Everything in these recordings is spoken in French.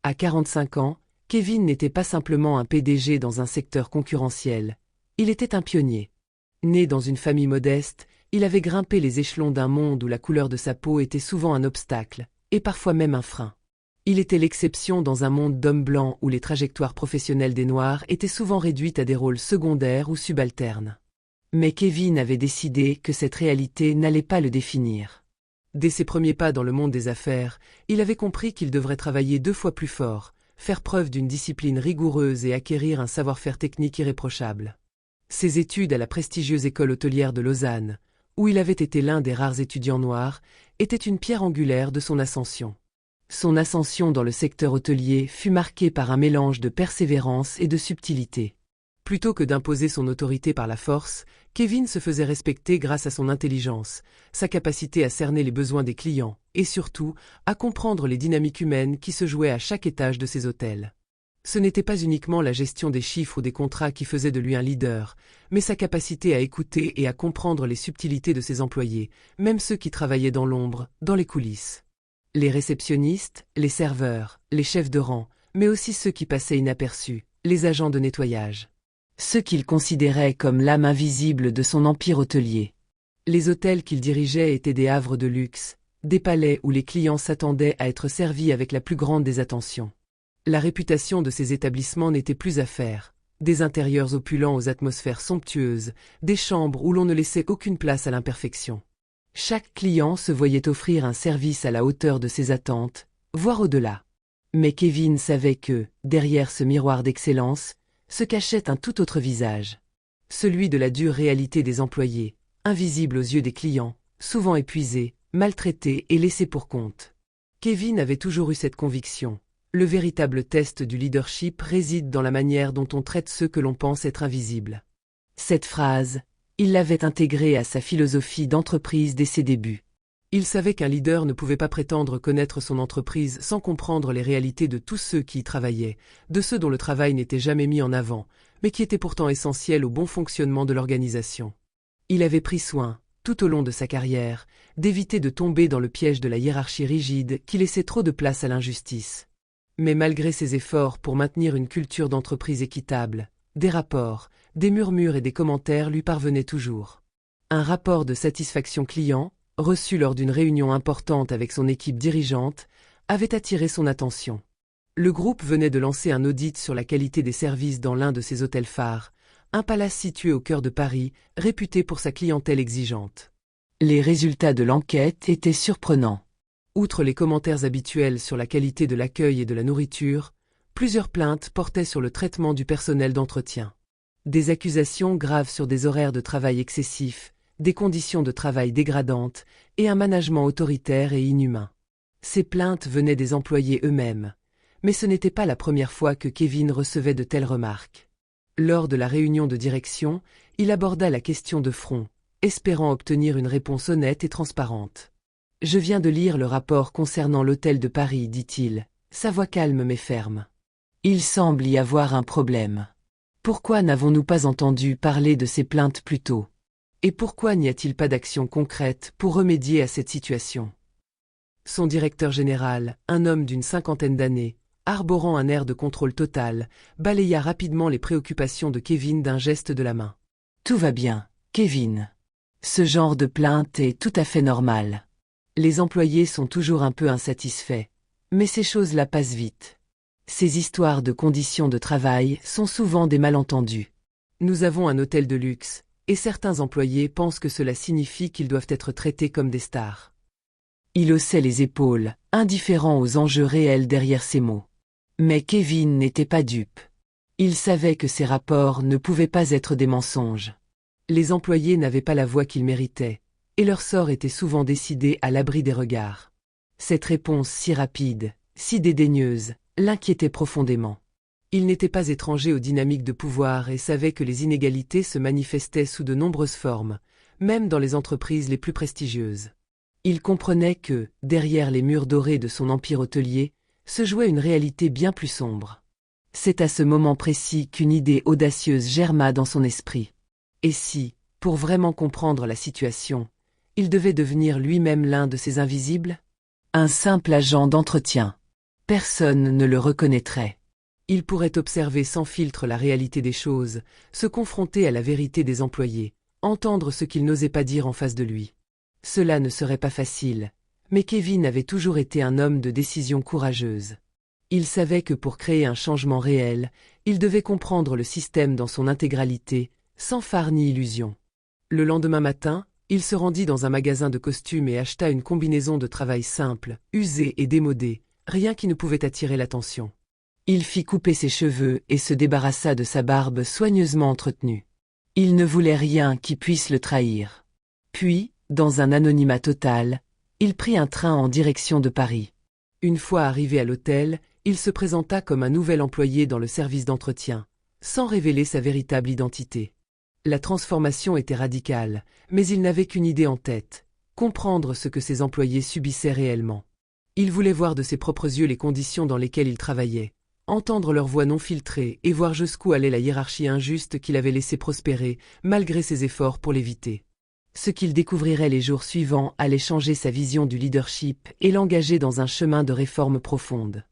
À 45 ans, Kevin n'était pas simplement un PDG dans un secteur concurrentiel, il était un pionnier. Né dans une famille modeste, il avait grimpé les échelons d'un monde où la couleur de sa peau était souvent un obstacle, et parfois même un frein. Il était l'exception dans un monde d'hommes blancs où les trajectoires professionnelles des Noirs étaient souvent réduites à des rôles secondaires ou subalternes. Mais Kevin avait décidé que cette réalité n'allait pas le définir. Dès ses premiers pas dans le monde des affaires, il avait compris qu'il devrait travailler 2 fois plus fort, faire preuve d'une discipline rigoureuse et acquérir un savoir-faire technique irréprochable. Ses études à la prestigieuse école hôtelière de Lausanne, où il avait été l'un des rares étudiants noirs, étaient une pierre angulaire de son ascension. Son ascension dans le secteur hôtelier fut marquée par un mélange de persévérance et de subtilité. Plutôt que d'imposer son autorité par la force, Kevin se faisait respecter grâce à son intelligence, sa capacité à cerner les besoins des clients, et surtout, à comprendre les dynamiques humaines qui se jouaient à chaque étage de ses hôtels. Ce n'était pas uniquement la gestion des chiffres ou des contrats qui faisait de lui un leader, mais sa capacité à écouter et à comprendre les subtilités de ses employés, même ceux qui travaillaient dans l'ombre, dans les coulisses. Les réceptionnistes, les serveurs, les chefs de rang, mais aussi ceux qui passaient inaperçus, les agents de nettoyage. Ceux qu'il considérait comme l'âme invisible de son empire hôtelier. Les hôtels qu'il dirigeait étaient des havres de luxe, des palais où les clients s'attendaient à être servis avec la plus grande des attentions. La réputation de ces établissements n'était plus à faire. Des intérieurs opulents aux atmosphères somptueuses, des chambres où l'on ne laissait aucune place à l'imperfection. Chaque client se voyait offrir un service à la hauteur de ses attentes, voire au-delà. Mais Kevin savait que, derrière ce miroir d'excellence, se cachait un tout autre visage. Celui de la dure réalité des employés, invisible aux yeux des clients, souvent épuisés, maltraités et laissés pour compte. Kevin avait toujours eu cette conviction. Le véritable test du leadership réside dans la manière dont on traite ceux que l'on pense être invisibles. Cette phrase, il l'avait intégrée à sa philosophie d'entreprise dès ses débuts. Il savait qu'un leader ne pouvait pas prétendre connaître son entreprise sans comprendre les réalités de tous ceux qui y travaillaient, de ceux dont le travail n'était jamais mis en avant, mais qui étaient pourtant essentiels au bon fonctionnement de l'organisation. Il avait pris soin, tout au long de sa carrière, d'éviter de tomber dans le piège de la hiérarchie rigide qui laissait trop de place à l'injustice. Mais malgré ses efforts pour maintenir une culture d'entreprise équitable, des rapports, des murmures et des commentaires lui parvenaient toujours. Un rapport de satisfaction client, reçu lors d'une réunion importante avec son équipe dirigeante, avait attiré son attention. Le groupe venait de lancer un audit sur la qualité des services dans l'un de ses hôtels phares, un palace situé au cœur de Paris, réputé pour sa clientèle exigeante. Les résultats de l'enquête étaient surprenants. Outre les commentaires habituels sur la qualité de l'accueil et de la nourriture, plusieurs plaintes portaient sur le traitement du personnel d'entretien. Des accusations graves sur des horaires de travail excessifs, des conditions de travail dégradantes et un management autoritaire et inhumain. Ces plaintes venaient des employés eux-mêmes, mais ce n'était pas la première fois que Kevin recevait de telles remarques. Lors de la réunion de direction, il aborda la question de front, espérant obtenir une réponse honnête et transparente. « Je viens de lire le rapport concernant l'hôtel de Paris, dit-il, sa voix calme mais ferme. Il semble y avoir un problème. Pourquoi n'avons-nous pas entendu parler de ces plaintes plus tôt ? Et pourquoi n'y a-t-il pas d'action concrète pour remédier à cette situation ?» Son directeur général, un homme d'une 50aine d'années, arborant un air de contrôle total, balaya rapidement les préoccupations de Kevin d'un geste de la main. « Tout va bien, Kevin. Ce genre de plainte est tout à fait normal. Les employés sont toujours un peu insatisfaits, mais ces choses-là passent vite. Ces histoires de conditions de travail sont souvent des malentendus. Nous avons un hôtel de luxe, et certains employés pensent que cela signifie qu'ils doivent être traités comme des stars. » Il haussait les épaules, indifférent aux enjeux réels derrière ces mots. Mais Kevin n'était pas dupe. Il savait que ces rapports ne pouvaient pas être des mensonges. Les employés n'avaient pas la voix qu'ils méritaient, et leur sort était souvent décidé à l'abri des regards. Cette réponse si rapide, si dédaigneuse, l'inquiétait profondément. Il n'était pas étranger aux dynamiques de pouvoir et savait que les inégalités se manifestaient sous de nombreuses formes, même dans les entreprises les plus prestigieuses. Il comprenait que, derrière les murs dorés de son empire hôtelier, se jouait une réalité bien plus sombre. C'est à ce moment précis qu'une idée audacieuse germa dans son esprit. Et si, pour vraiment comprendre la situation, il devait devenir lui-même l'un de ces invisibles ? Un simple agent d'entretien. Personne ne le reconnaîtrait. Il pourrait observer sans filtre la réalité des choses, se confronter à la vérité des employés, entendre ce qu'ils n'osaient pas dire en face de lui. Cela ne serait pas facile, mais Kevin avait toujours été un homme de décision courageuse. Il savait que pour créer un changement réel, il devait comprendre le système dans son intégralité, sans phare ni illusion. Le lendemain matin, il se rendit dans un magasin de costumes et acheta une combinaison de travail simple, usée et démodée, rien qui ne pouvait attirer l'attention. Il fit couper ses cheveux et se débarrassa de sa barbe soigneusement entretenue. Il ne voulait rien qui puisse le trahir. Puis, dans un anonymat total, il prit un train en direction de Paris. Une fois arrivé à l'hôtel, il se présenta comme un nouvel employé dans le service d'entretien, sans révéler sa véritable identité. La transformation était radicale, mais il n'avait qu'une idée en tête, comprendre ce que ses employés subissaient réellement. Il voulait voir de ses propres yeux les conditions dans lesquelles ils travaillaient, entendre leur voix non filtrée et voir jusqu'où allait la hiérarchie injuste qu'il avait laissé prospérer, malgré ses efforts pour l'éviter. Ce qu'il découvrirait les jours suivants allait changer sa vision du leadership et l'engager dans un chemin de réforme profonde.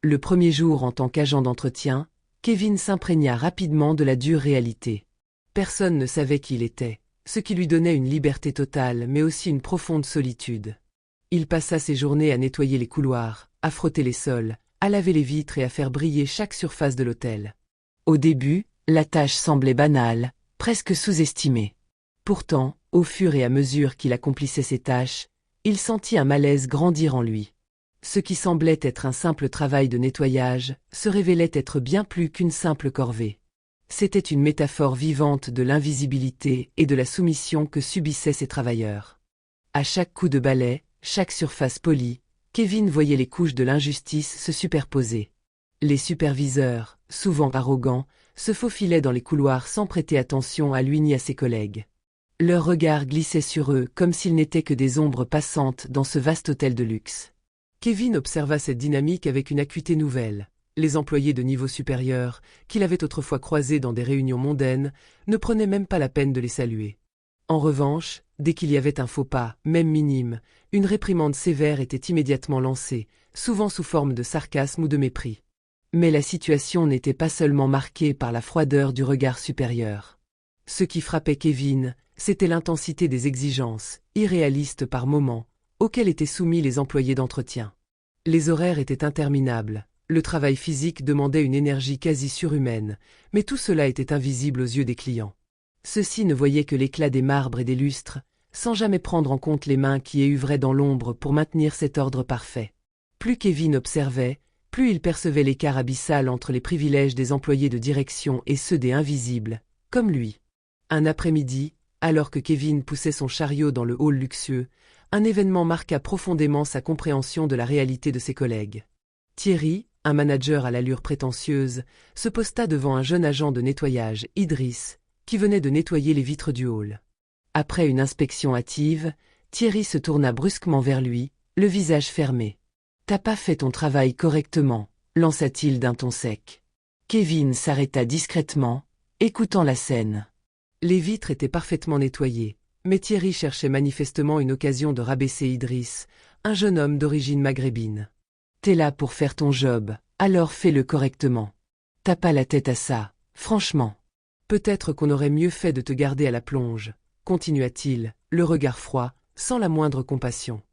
Le premier jour en tant qu'agent d'entretien, Kevin s'imprégna rapidement de la dure réalité. Personne ne savait qui il était, ce qui lui donnait une liberté totale mais aussi une profonde solitude. Il passa ses journées à nettoyer les couloirs, à frotter les sols, à laver les vitres et à faire briller chaque surface de l'hôtel. Au début, la tâche semblait banale, presque sous-estimée. Pourtant, au fur et à mesure qu'il accomplissait ses tâches, il sentit un malaise grandir en lui. Ce qui semblait être un simple travail de nettoyage se révélait être bien plus qu'une simple corvée. C'était une métaphore vivante de l'invisibilité et de la soumission que subissaient ces travailleurs. À chaque coup de balai, chaque surface polie, Kevin voyait les couches de l'injustice se superposer. Les superviseurs, souvent arrogants, se faufilaient dans les couloirs sans prêter attention à lui ni à ses collègues. Leurs regards glissaient sur eux comme s'ils n'étaient que des ombres passantes dans ce vaste hôtel de luxe. Kevin observa cette dynamique avec une acuité nouvelle. Les employés de niveau supérieur, qu'il avait autrefois croisés dans des réunions mondaines, ne prenaient même pas la peine de les saluer. En revanche, dès qu'il y avait un faux pas, même minime, une réprimande sévère était immédiatement lancée, souvent sous forme de sarcasme ou de mépris. Mais la situation n'était pas seulement marquée par la froideur du regard supérieur. Ce qui frappait Kevin, c'était l'intensité des exigences, irréalistes par moments, auxquelles étaient soumis les employés d'entretien. Les horaires étaient interminables, le travail physique demandait une énergie quasi surhumaine, mais tout cela était invisible aux yeux des clients. Ceux-ci ne voyaient que l'éclat des marbres et des lustres, sans jamais prendre en compte les mains qui œuvraient dans l'ombre pour maintenir cet ordre parfait. Plus Kevin observait, plus il percevait l'écart abyssal entre les privilèges des employés de direction et ceux des invisibles, comme lui. Un après-midi, alors que Kevin poussait son chariot dans le hall luxueux, un événement marqua profondément sa compréhension de la réalité de ses collègues. Thierry, un manager à l'allure prétentieuse, se posta devant un jeune agent de nettoyage, Idriss, qui venait de nettoyer les vitres du hall. Après une inspection hâtive, Thierry se tourna brusquement vers lui, le visage fermé. « T'as pas fait ton travail correctement », lança-t-il d'un ton sec. Kevin s'arrêta discrètement, écoutant la scène. Les vitres étaient parfaitement nettoyées, mais Thierry cherchait manifestement une occasion de rabaisser Idriss, un jeune homme d'origine maghrébine. « T'es là pour faire ton job, alors fais-le correctement. T'as pas la tête à ça, franchement. Peut-être qu'on aurait mieux fait de te garder à la plonge, » continua-t-il, le regard froid, sans la moindre compassion.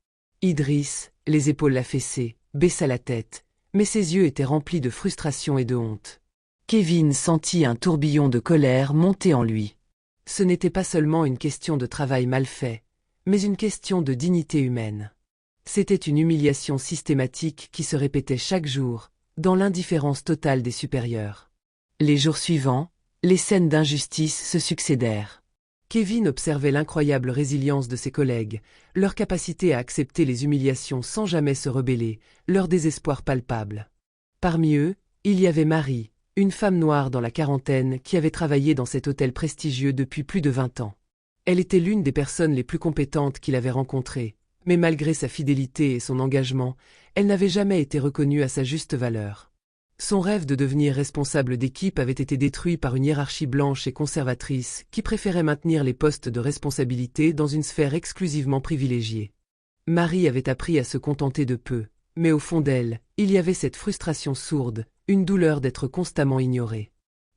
Idriss, les épaules affaissées, baissa la tête, mais ses yeux étaient remplis de frustration et de honte. Kevin sentit un tourbillon de colère monter en lui. Ce n'était pas seulement une question de travail mal fait, mais une question de dignité humaine. C'était une humiliation systématique qui se répétait chaque jour, dans l'indifférence totale des supérieurs. Les jours suivants, les scènes d'injustice se succédèrent. Kevin observait l'incroyable résilience de ses collègues, leur capacité à accepter les humiliations sans jamais se rebeller, leur désespoir palpable. Parmi eux, il y avait Marie, une femme noire dans la quarantaine qui avait travaillé dans cet hôtel prestigieux depuis plus de 20 ans. Elle était l'une des personnes les plus compétentes qu'il avait rencontrées, mais malgré sa fidélité et son engagement, elle n'avait jamais été reconnue à sa juste valeur. Son rêve de devenir responsable d'équipe avait été détruit par une hiérarchie blanche et conservatrice qui préférait maintenir les postes de responsabilité dans une sphère exclusivement privilégiée. Marie avait appris à se contenter de peu, Mais au fond d'elle, il y avait cette frustration sourde, une douleur d'être constamment ignorée.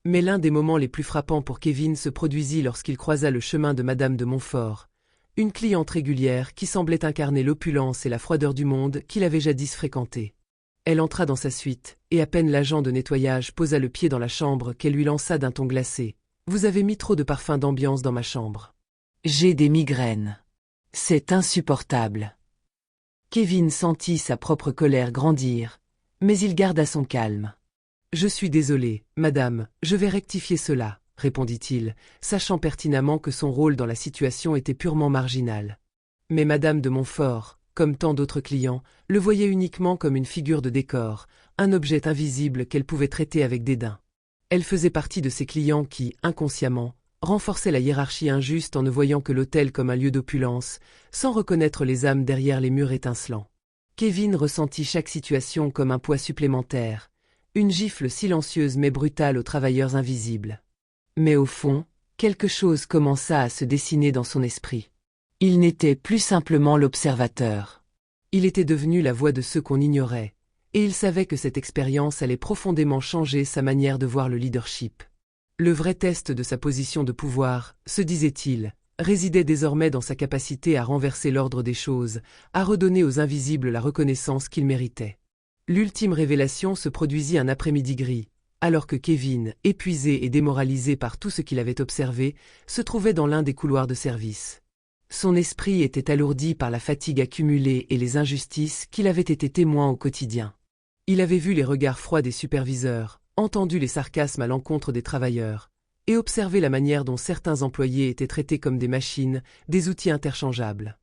Mais l'un des moments les plus frappants pour Kevin se produisit lorsqu'il croisa le chemin de Madame de Montfort, une cliente régulière qui semblait incarner l'opulence et la froideur du monde qu'il avait jadis fréquenté. Elle entra dans sa suite, et à peine l'agent de nettoyage posa le pied dans la chambre qu'elle lui lança d'un ton glacé. « Vous avez mis trop de parfum d'ambiance dans ma chambre. » « J'ai des migraines. C'est insupportable. » Kevin sentit sa propre colère grandir, mais il garda son calme. « Je suis désolé, madame, je vais rectifier cela, » répondit-il, sachant pertinemment que son rôle dans la situation était purement marginal. Mais Madame de Montfort, comme tant d'autres clients, le voyait uniquement comme une figure de décor, un objet invisible qu'elle pouvait traiter avec dédain. Elle faisait partie de ces clients qui, inconsciemment, renforçaient la hiérarchie injuste en ne voyant que l'hôtel comme un lieu d'opulence, sans reconnaître les âmes derrière les murs étincelants. Kevin ressentit chaque situation comme un poids supplémentaire, une gifle silencieuse mais brutale aux travailleurs invisibles. Mais au fond, quelque chose commença à se dessiner dans son esprit. Il n'était plus simplement l'observateur. Il était devenu la voix de ceux qu'on ignorait, et il savait que cette expérience allait profondément changer sa manière de voir le leadership. Le vrai test de sa position de pouvoir, se disait-il, résidait désormais dans sa capacité à renverser l'ordre des choses, à redonner aux invisibles la reconnaissance qu'ils méritaient. L'ultime révélation se produisit un après-midi gris, alors que Kevin, épuisé et démoralisé par tout ce qu'il avait observé, se trouvait dans l'un des couloirs de service. Son esprit était alourdi par la fatigue accumulée et les injustices qu'il avait été témoin au quotidien. Il avait vu les regards froids des superviseurs, entendu les sarcasmes à l'encontre des travailleurs, et observé la manière dont certains employés étaient traités comme des machines, des outils interchangeables.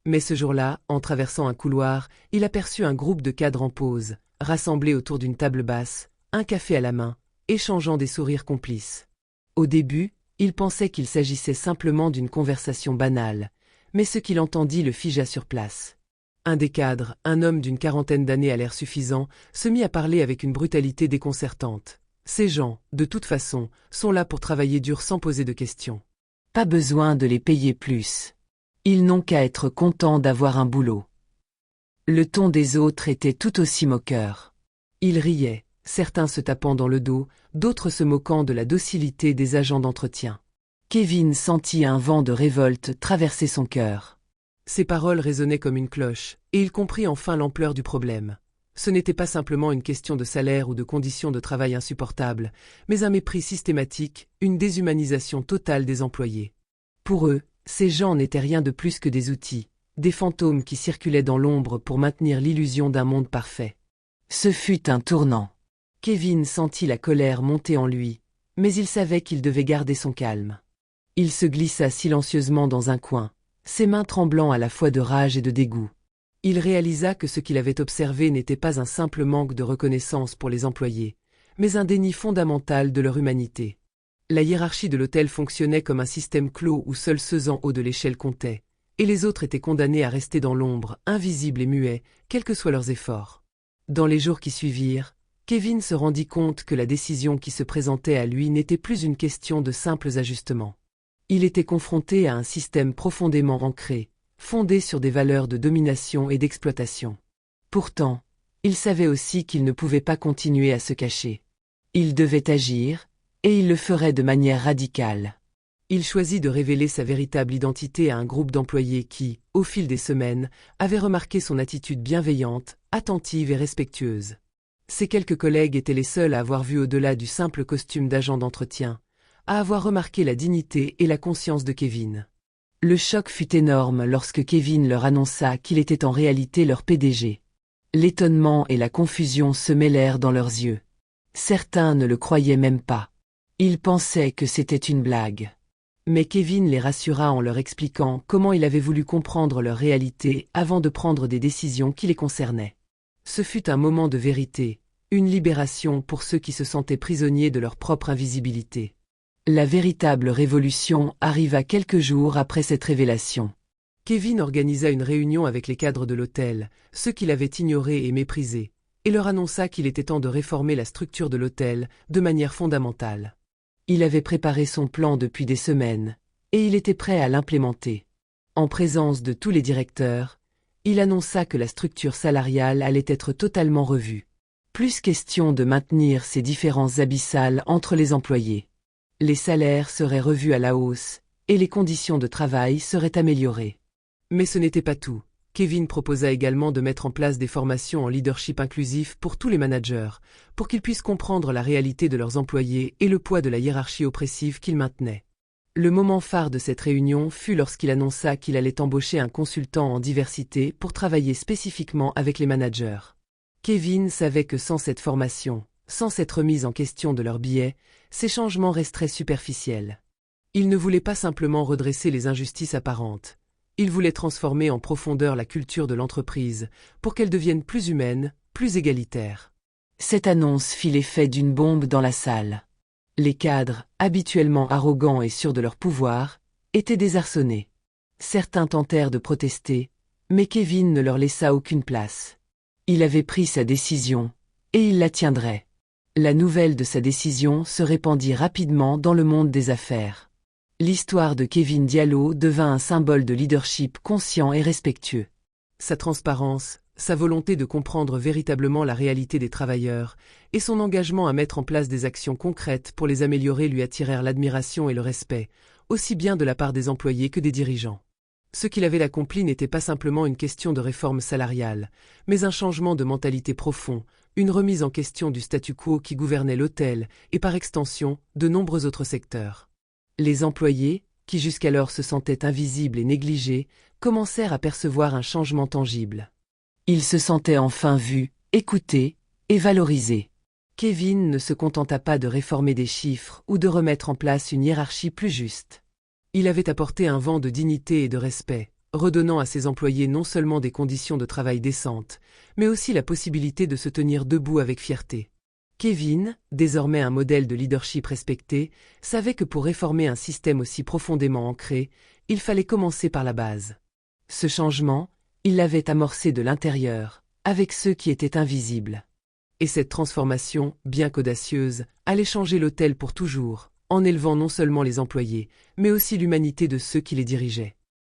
Mais ce jour-là, en traversant un couloir, il aperçut un groupe de cadres en pause, rassemblés autour d'une table basse, un café à la main, échangeant des sourires complices. Au début, il pensait qu'il s'agissait simplement d'une conversation banale, mais ce qu'il entendit le figea sur place. Un des cadres, un homme d'une quarantaine d'années à l'air suffisant, se mit à parler avec une brutalité déconcertante. Ces gens, de toute façon, sont là pour travailler dur sans poser de questions. Pas besoin de les payer plus. Ils n'ont qu'à être contents d'avoir un boulot. Le ton des autres était tout aussi moqueur. Ils riaient, certains se tapant dans le dos, d'autres se moquant de la docilité des agents d'entretien. Kevin sentit un vent de révolte traverser son cœur. Ces paroles résonnaient comme une cloche, et il comprit enfin l'ampleur du problème. Ce n'était pas simplement une question de salaire ou de conditions de travail insupportables, mais un mépris systématique, une déshumanisation totale des employés. Pour eux, ces gens n'étaient rien de plus que des outils, des fantômes qui circulaient dans l'ombre pour maintenir l'illusion d'un monde parfait. Ce fut un tournant. Kevin sentit la colère monter en lui, mais il savait qu'il devait garder son calme. Il se glissa silencieusement dans un coin, ses mains tremblant à la fois de rage et de dégoût. Il réalisa que ce qu'il avait observé n'était pas un simple manque de reconnaissance pour les employés, mais un déni fondamental de leur humanité. La hiérarchie de l'hôtel fonctionnait comme un système clos où seuls ceux en haut de l'échelle comptaient, et les autres étaient condamnés à rester dans l'ombre, invisibles et muets, quels que soient leurs efforts. Dans les jours qui suivirent, Kevin se rendit compte que la décision qui se présentait à lui n'était plus une question de simples ajustements. Il était confronté à un système profondément ancré, fondé sur des valeurs de domination et d'exploitation. Pourtant, il savait aussi qu'il ne pouvait pas continuer à se cacher. Il devait agir, et il le ferait de manière radicale. Il choisit de révéler sa véritable identité à un groupe d'employés qui, au fil des semaines, avaient remarqué son attitude bienveillante, attentive et respectueuse. Ses quelques collègues étaient les seuls à avoir vu au-delà du simple costume d'agent d'entretien, à avoir remarqué la dignité et la conscience de Kevin. Le choc fut énorme lorsque Kevin leur annonça qu'il était en réalité leur PDG. L'étonnement et la confusion se mêlèrent dans leurs yeux. Certains ne le croyaient même pas. Ils pensaient que c'était une blague. Mais Kevin les rassura en leur expliquant comment il avait voulu comprendre leur réalité avant de prendre des décisions qui les concernaient. Ce fut un moment de vérité, une libération pour ceux qui se sentaient prisonniers de leur propre invisibilité. La véritable révolution arriva quelques jours après cette révélation. Kevin organisa une réunion avec les cadres de l'hôtel, ceux qu'il avait ignorés et méprisés, et leur annonça qu'il était temps de réformer la structure de l'hôtel de manière fondamentale. Il avait préparé son plan depuis des semaines, et il était prêt à l'implémenter. En présence de tous les directeurs, Il annonça que la structure salariale allait être totalement revue. Plus question de maintenir ces différences abyssales entre les employés. Les salaires seraient revus à la hausse, et les conditions de travail seraient améliorées. Mais ce n'était pas tout. Kevin proposa également de mettre en place des formations en leadership inclusif pour tous les managers, pour qu'ils puissent comprendre la réalité de leurs employés et le poids de la hiérarchie oppressive qu'ils maintenaient. Le moment phare de cette réunion fut lorsqu'il annonça qu'il allait embaucher un consultant en diversité pour travailler spécifiquement avec les managers. Kevin savait que sans cette formation, sans cette remise en question de leurs biais, ces changements resteraient superficiels. Il ne voulait pas simplement redresser les injustices apparentes. Il voulait transformer en profondeur la culture de l'entreprise pour qu'elle devienne plus humaine, plus égalitaire. Cette annonce fit l'effet d'une bombe dans la salle. Les cadres, habituellement arrogants et sûrs de leur pouvoir, étaient désarçonnés. Certains tentèrent de protester, mais Kevin ne leur laissa aucune place. Il avait pris sa décision, et il la tiendrait. La nouvelle de sa décision se répandit rapidement dans le monde des affaires. L'histoire de Kevin Diallo devint un symbole de leadership conscient et respectueux. Sa transparence, sa volonté de comprendre véritablement la réalité des travailleurs, et son engagement à mettre en place des actions concrètes pour les améliorer lui attirèrent l'admiration et le respect, aussi bien de la part des employés que des dirigeants. Ce qu'il avait accompli n'était pas simplement une question de réforme salariale, mais un changement de mentalité profond, une remise en question du statu quo qui gouvernait l'hôtel et par extension de nombreux autres secteurs. Les employés, qui jusqu'alors se sentaient invisibles et négligés, commencèrent à percevoir un changement tangible. Ils se sentaient enfin vus, écoutés et valorisés. Kevin ne se contenta pas de réformer des chiffres ou de remettre en place une hiérarchie plus juste. Il avait apporté un vent de dignité et de respect, redonnant à ses employés non seulement des conditions de travail décentes, mais aussi la possibilité de se tenir debout avec fierté. Kevin, désormais un modèle de leadership respecté, savait que pour réformer un système aussi profondément ancré, il fallait commencer par la base. Ce changement, il l'avait amorcé de l'intérieur, avec ceux qui étaient invisibles. Et cette transformation, bien qu'audacieuse, allait changer l'hôtel pour toujours, en élevant non seulement les employés, mais aussi l'humanité de ceux qui les dirigeaient.